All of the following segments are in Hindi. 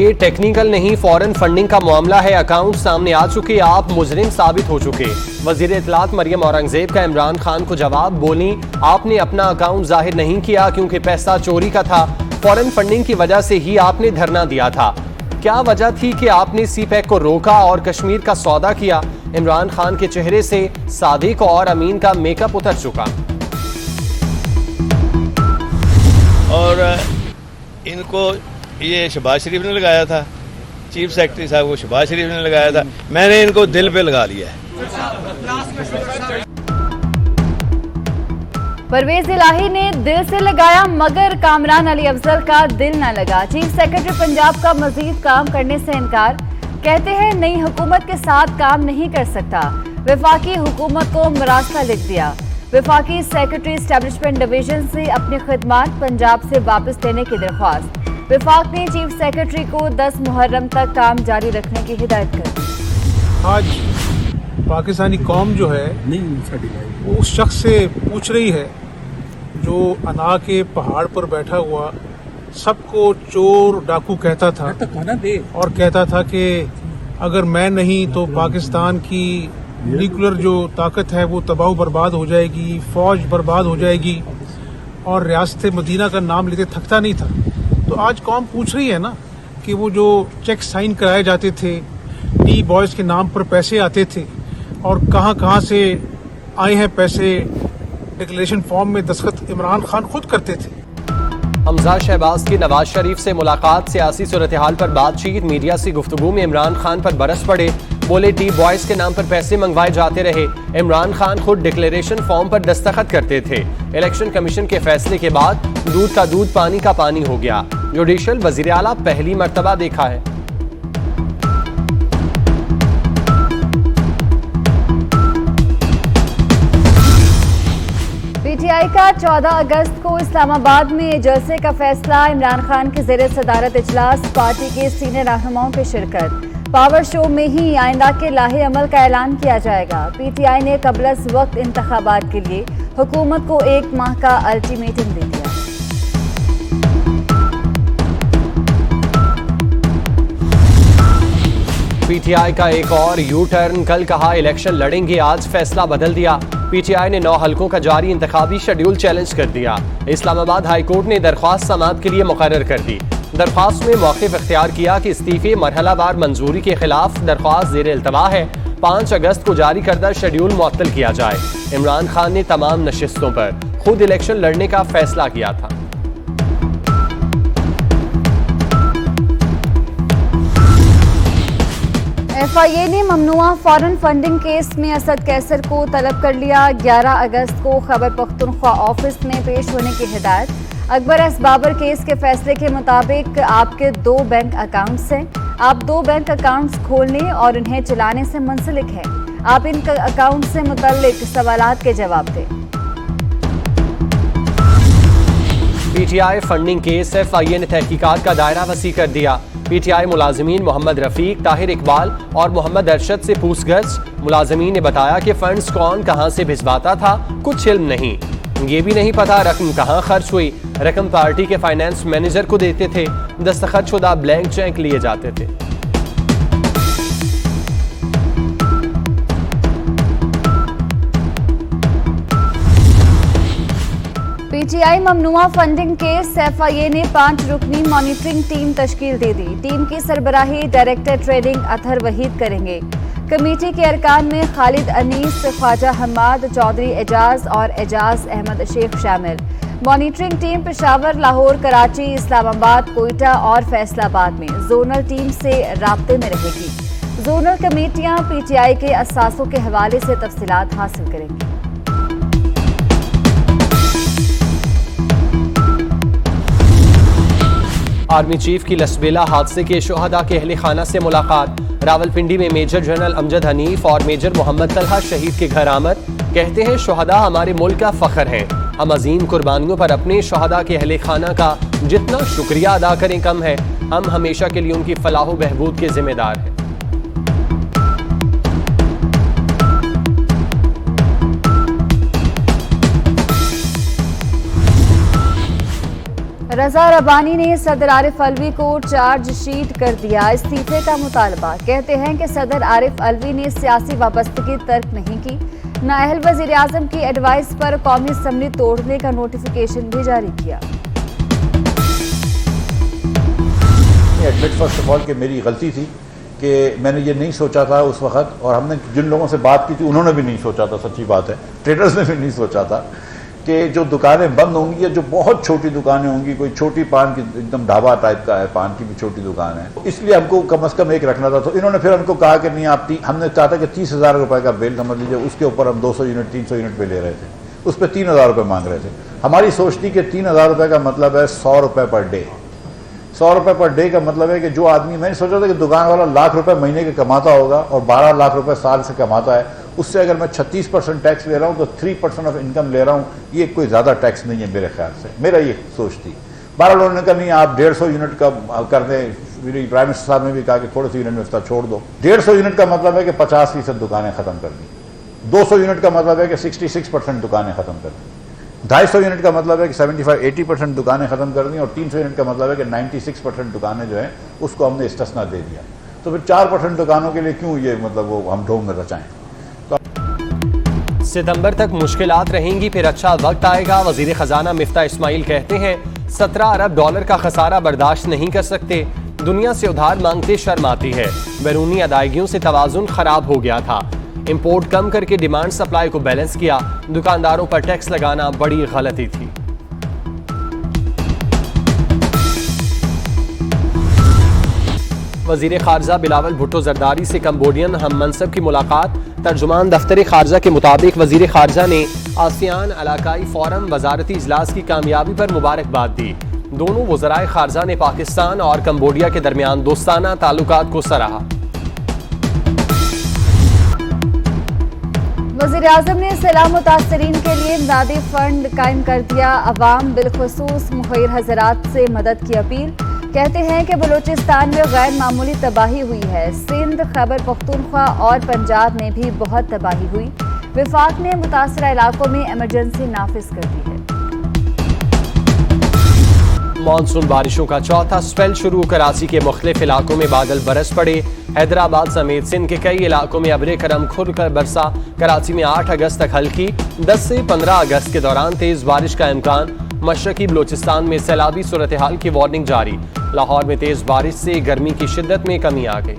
ये टेक्निकल नहीं फॉरेन फंडिंग का मामला है। अकाउंट सामने आ चुके, आप मुजरिम साबित हो चुके। वजीर इत्तलात मरियम औरंगजेब का इमरान खान को जवाब, बोली आपने अपना अकाउंट जाहिर नहीं किया क्योंकि पैसा चोरी का था। फॉरेन फंडिंग की वजह से ही आपने धरना दिया था। क्या वजह थी कि आपने सीपैक को रोका और कश्मीर का सौदा किया? इमरान खान के चेहरे से सादिक और अमीन का मेकअप उतर चुका। और इनको ये शहबाज शरीफ ने लगाया था, चीफ सेक्रेटरी साहब को शहबाज शरीफ ने लगाया था। मैंने इनको दिल पे लगा लिया है। परवेज इलाही ने दिल से लगाया मगर कामरान अली अफजल का दिल न लगा। चीफ सेक्रेटरी पंजाब का मजीद काम करने से इनकार, कहते हैं नई हुकूमत के साथ काम नहीं कर सकता। वफाकी हुकूमत को मरासला लिख दिया। वफाकी सेक्रेटरी एस्टेब्लिशमेंट डिवीजन से अपनी खिदमात पंजाब से वापस लेने की दरख्वास्त। वफाक ने चीफ सेक्रेटरी को 10 मुहर्रम तक काम जारी रखने की हिदायत कर दी। आज पाकिस्तानी कौम जो है वो उस शख्स से पूछ रही है जो अना के पहाड़ पर बैठा हुआ सबको चोर डाकू कहता था और कहता था कि अगर मैं नहीं तो पाकिस्तान की न्यूक्लियर जो ताकत है वो तबाह बर्बाद हो जाएगी, फौज बर्बाद हो जाएगी, और रियासत मदीना का नाम लेते थकता नहीं था। तो आज कौम पूछ रही है ना कि वो जो चेक साइन कराए जाते थे, टी बॉयज़ के नाम पर पैसे आते थे और कहां से आए हैं पैसे, डिक्लेरेशन फॉर्म में दस्तखत इमरान खान खुद करते थे। हमजा शहबाज की नवाज शरीफ से मुलाकात, सियासी सूरत हाल पर बातचीत। मीडिया से गुफ्तगू में इमरान खान पर बरस पड़े, बोले टी बॉयज़ के नाम पर पैसे मंगवाए जाते रहे। इमरान खान खुद डिक्लेरेशन फॉर्म पर दस्तखत करते थे। इलेक्शन कमीशन के फैसले के बाद दूध का दूध पानी का पानी हो गया। जुडिशल वजीर आला पहली मर्तबा देखा है। पीटीआई का 14 अगस्त को इस्लामाबाद में जलसे का फैसला। इमरान खान के ज़ेरे सदारत इजलास, पार्टी के सीनियर रहनुमाओं की शिरकत। पावर शो में ही आइंदा के लाहे अमल का ऐलान किया जाएगा। पीटीआई ने कबल वक्त इंतखाबात के लिए हुकूमत को 1 माह का अल्टीमेटम दे दिया। पीटीआई का एक और यू टर्न, कल कहा इलेक्शन लड़ेंगे, आज फैसला बदल दिया। पीटीआई ने 9 हलकों का जारी इंतखाबी शेड्यूल चैलेंज कर दिया। इस्लामाबाद हाई कोर्ट ने दरख्वास्त समाअत के लिए मुकर्रर कर दी। दरख्वास्त में मौक़िफ़ इख्तियार किया कि इस्तीफ़े मरहलावार मंजूरी के खिलाफ दरख्वास्त ज़ेर इल्तवा है। 5 अगस्त को जारी करदा शेड्यूल मुअत्तल किया जाए। इमरान खान ने तमाम नशिस्तों पर खुद इलेक्शन लड़ने का फैसला किया था। FIA ने ममनुआ फॉरेन फंडिंग केस में असद कैसर को तलब कर लिया। 11 अगस्त को खैबर पख्तूनख्वा ऑफिस में पेश होने की हिदायत। अकबर एस बाबर केस के फैसले के मुताबिक आपके 2 बैंक अकाउंट्स हैं, आप 2 बैंक अकाउंट्स खोलने और उन्हें चलाने से मुंसलिक हैं। आप इन अकाउंट से मुतल्लिक सवालात के जवाब दें। पीटीआई फंडिंग केस, FIA ने तहकीकात का दायरा वसी कर दिया। पीटीआई मुलाजमीन मोहम्मद रफीक, ताहिर इकबाल और मोहम्मद अरशद से पूछगछ। मुलाजमीन ने बताया कि फंड्स कौन कहां से भिजवाता था कुछ इल्म नहीं। ये भी नहीं पता रकम कहां खर्च हुई। रकम पार्टी के फाइनेंस मैनेजर को देते थे, दस्तखत शुदा ब्लैंक चेक लिए जाते थे। पीटीआई ममनुआ फंडिंग केस, FIA ने 5 रुकनी मॉनिटरिंग टीम तश्कील दे दी। टीम की सरबराही डायरेक्टर ट्रेडिंग अतहर वहीद करेंगे। कमेटी के अरकान में खालिद अनीस, ख्वाजा हमाद, चौधरी एजाज और एजाज अहमद शेख शामिल। मॉनिटरिंग टीम पेशावर, लाहौर, कराची, इस्लामाबाद, कोयटा और फैसलाबाद में जोनल टीम से राब्ते में रहेगी। जोनल कमेटियां पीटीआई के असासों के हवाले से तफसीलात हासिल करेंगी। आर्मी चीफ की लसबेला हादसे के शुहदा के अहले खाना से मुलाकात। रावलपिंडी में मेजर जनरल अमजद हनीफ और मेजर मोहम्मद तलहा शहीद के घर आमद। कहते हैं शुहदा हमारे मुल्क का फख्र हैं। हम अजीम कुर्बानियों पर अपने शुहदा के अहले खाना का जितना शुक्रिया अदा करें कम है। हम हमेशा के लिए उनकी फलाह व बहबूद के जिम्मेदार हैं। रजा रब्बानी ने सदर आरिफ अलवी को चार्जशीट कर दिया इस्तीफे का मुतालबा। कहते हैं कि सदर आरिफ अलवी ने सियासी वाबस्तगी तर्क नहीं की। नाअहल वजीर आजम की एडवाइस पर कौमी असम्बली तोड़ने का नोटिफिकेशन भी जारी किया। एडमिट फर्स्ट ऑफ ऑल कि मेरी गलती थी कि मैंने ये नहीं सोचा था उस वक्त, और हमने जिन लोगों से बात की थी उन्होंने भी नहीं सोचा था, सच्ची बात है, ट्रेडर्स ने भी नहीं सोचा था कि जो दुकानें बंद होंगी या जो बहुत छोटी दुकानें होंगी, कोई छोटी पान की एकदम ढाबा टाइप का है, पान की भी छोटी दुकान है, इसलिए हमको कम से कम एक रखना था। तो इन्होंने फिर हमको कहा कि नहीं आप हमने चाहा था कि 30,000 रुपए का बिल समझ लीजिए, उसके ऊपर हम 200 यूनिट 300 यूनिट पे ले रहे थे, उस पर 3,000 रुपये मांग रहे थे। हमारी सोच थी कि 3,000 रुपये का मतलब है 100 रुपये पर डे। 100 रुपये पर डे का मतलब है कि जो आदमी, मैंने सोचा था कि दुकान वाला लाख रुपए महीने के कमाता होगा और 12 लाख रुपए साल से कमाता है, उससे अगर मैं 36% टैक्स ले रहा हूँ तो 3% ऑफ इनकम ले रहा हूँ, ये कोई ज़्यादा टैक्स नहीं है मेरे ख्याल से, मेरा ये सोच थी। 12 लोगों ने कहा नहीं आप 150 यूनिट का कर दें, मेरी प्राइम मिनिस्टर साहब ने भी कहा कि थोड़ी सी यूनिट में उसका छोड़ दो। 150 यूनिट का मतलब है कि 50% दुकानें ख़त्म कर दी, 200 यूनिट का मतलब है कि 66% दुकानें ख़त्म कर दी, 250 यूनिट का मतलब है कि 75-80% दुकानें ख़त्म कर दी, और 300 यूनिट का मतलब है कि 96% दुकानें जो हैं उसको हमने इस्तिस्ना दे दिया। तो फिर 4% दुकानों के लिए क्यों ये मतलब वो हम ढोंग में रचाएं। सितंबर तक मुश्किलात रहेंगी, फिर अच्छा वक्त आएगा। वजीर खजाना मिफ्ता इस्माइल कहते हैं 17 अरब डॉलर का खसारा बर्दाश्त नहीं कर सकते। दुनिया से उधार मांगते शर्म आती है। बैरूनी अदायगियों से तवाजुन खराब हो गया था। इंपोर्ट कम करके डिमांड सप्लाई को बैलेंस किया। दुकानदारों पर टैक्स लगाना बड़ी गलती थी। वजीर खारजा बिलावल भुट्टो जरदारी से कंबोडियन हम मनसब की मुलाकात। तर्जुमान दफ्तर खारजा के मुताबिक वजीर खारजा ने आसियान इलाकाई फोरम वजारती इजलास की कामयाबी पर मुबारकबाद दी। दोनों वज़राए खारजा ने पाकिस्तान और कंबोडिया के दरमियान दोस्ताना ताल्लुकात को सराहा। वज़ीर आज़म ने सैलाब मुतासरीन के लिए इमदादी फंड कायम कर दिया। अवाम बिलखुसूस मुखिर हजरात से मदद की अपील। कहते हैं कि बलूचिस्तान में गैर मामूली तबाही हुई है। सिंध, खैबर पख्तूनख्वा और पंजाब में भी बहुत तबाही हुई। विफाक ने मुतासरा इलाकों में इमरजेंसी नाफिज कर दी है। मानसून बारिशों का चौथा स्पेल शुरू। कराची के मुख्तलिफ इलाकों में बादल बरस पड़े। हैदराबाद समेत सिंध के कई इलाकों में अबरे करम खुलकर बरसा। कराची में 8 अगस्त तक हल्की, 10 से 15 अगस्त के दौरान तेज बारिश का इम्कान। मशरकी बलूचिस्तान में सैलाबी सूरत हाल की वार्निंग जारी। लाहौर में तेज बारिश से गर्मी की शिद्दत में कमी आ गई।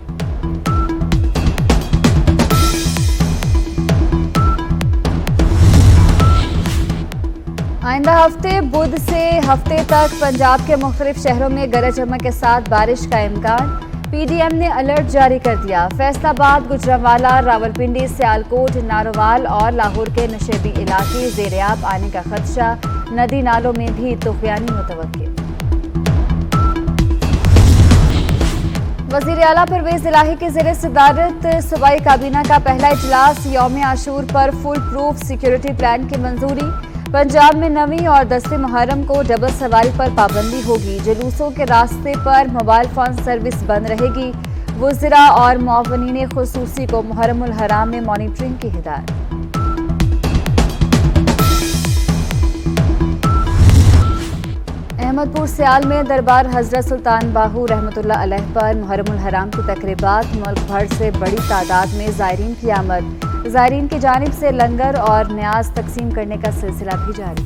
आइंदा हफ्ते बुध से हफ्ते तक पंजाब के मुख्तलिफ शहरों में गरज चमक के साथ बारिश का इम्कान। पीडीएम ने अलर्ट जारी कर दिया। फैसलाबाद, गुजरांवाला, रावलपिंडी, सियालकोट, नारोवाल और लाहौर के नशेबी इलाके ज़ेर-ए-आब आने का खदशा। नदी नालों में भी तूफ़ानी मुतवक्किल। वज़ीर आला परवेज़ इलाही की ज़ेर सदारत सूबाई काबीना का पहला इजलास। यौम आशूर पर फुल प्रूफ सिक्योरिटी प्लान की मंजूरी। पंजाब में 9वीं और 10वीं मुहर्रम को डबल सवारी पर पाबंदी होगी। जुलूसों के रास्ते पर मोबाइल फ़ोन सर्विस बंद रहेगी। वज़रा और मुअव्विनीन खुसूसी को मुहर्रमुल हराम में मॉनिटरिंग की हिदायत। अहमदपुर सियाल में दरबार हजरत सुल्तान बाहू रहमतुल्लाह अलैह पर मुहर्रमुल हराम की तकरीबात। मुल्क भर से बड़ी तादाद में ज़ायरीन की आमद। ज़ायरीन की जानिब से लंगर और न्याज तकसीम करने का सिलसिला भी जारी।